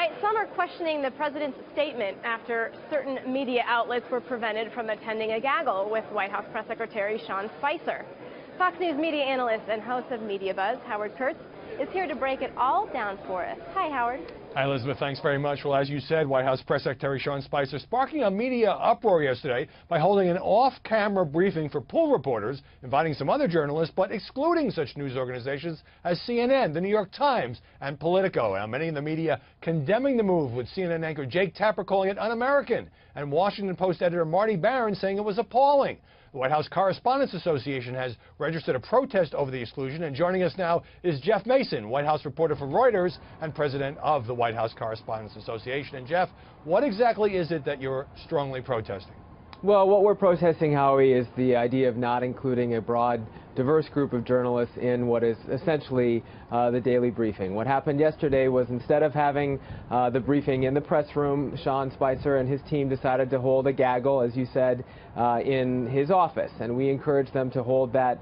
Tonight, some are questioning the president's statement after certain media outlets were prevented from attending a gaggle with White House Press Secretary Sean Spicer. Fox News media analyst and host of Media Buzz, Howard Kurtz, is here to break it all down for us. Hi, Howard. Hi, Elizabeth. Thanks very much. Well, as you said, White House Press Secretary Sean Spicer sparking a media uproar yesterday by holding an off-camera briefing for pool reporters, inviting some other journalists, but excluding such news organizations as CNN, the New York Times, and Politico. Now, many in the media condemning the move, with CNN anchor Jake Tapper calling it un-American, and Washington Post editor Marty Barron saying it was appalling. The White House Correspondents Association has registered a protest over the exclusion, and joining us now is Jeff Mason, White House reporter for Reuters and president of the White House Correspondents Association. And Jeff, what exactly is it that you're strongly protesting? Well, what we're protesting, Howie, is the idea of not including a broad, diverse group of journalists in what is essentially the daily briefing. What happened yesterday was, instead of having the briefing in the press room, Sean Spicer and his team decided to hold a gaggle, as you said, in his office. And we encouraged them to hold that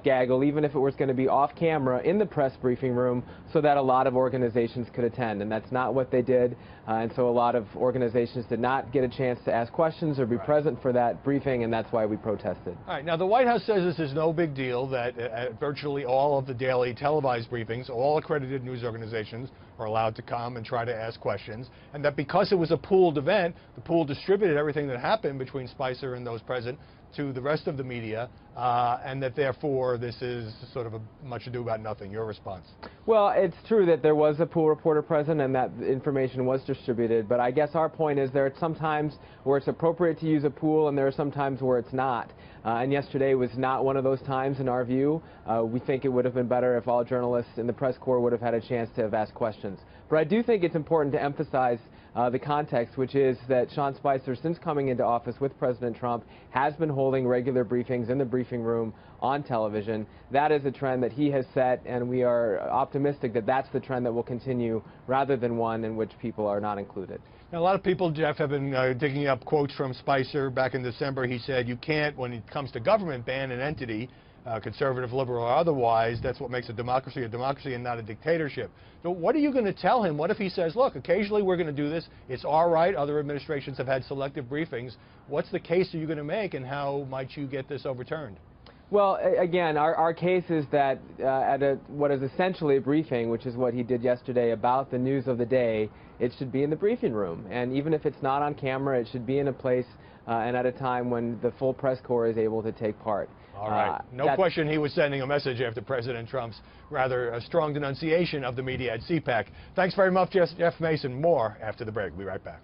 gaggle, even if it was going to be off camera, in the press briefing room, so that a lot of organizations could attend. And that's not what they did. And so a lot of organizations did not get a chance to ask questions or be present for that briefing, and that's why we protested. All right. Now, the White House says this is no big deal, that at virtually all of the daily televised briefings, all accredited news organizations are allowed to come and try to ask questions, and that because it was a pooled event, the pool distributed everything that happened between Spicer and those present to the rest of the media, and that therefore this is sort of a much ado about nothing. Your response? Well, it's true that there was a pool reporter present and that information was distributed, but I guess our point is there are some times where it's appropriate to use a pool and there are some times where it's not. And yesterday was not one of those times in our view. We think it would have been better if all journalists in the press corps would have had a chance to have asked questions. But I do think it's important to emphasize the context, which is that Sean Spicer, since coming into office with President Trump, has been holding regular briefings in the briefing room on television. That is a trend that he has set, and we are optimistic that that's the trend that will continue, rather than one in which people are not included. Now, a lot of people, Jeff, have been digging up quotes from Spicer. Back in December, he said, you can't, when it comes to government, ban an entity, conservative, liberal, or otherwise. That's what makes a democracy and not a dictatorship. So what are you going to tell him? What if he says, look, occasionally we're going to do this. It's our right. Other administrations have had selective briefings. What's the case are you going to make, and how might you get this overturned? Well, again, our case is that at what is essentially a briefing, which is what he did yesterday about the news of the day, it should be in the briefing room. And even if it's not on camera, it should be in a place and at a time when the full press corps is able to take part. All right. No question he was sending a message after President Trump's rather strong denunciation of the media at CPAC. Thanks very much, Jeff Mason. More after the break. We'll be right back.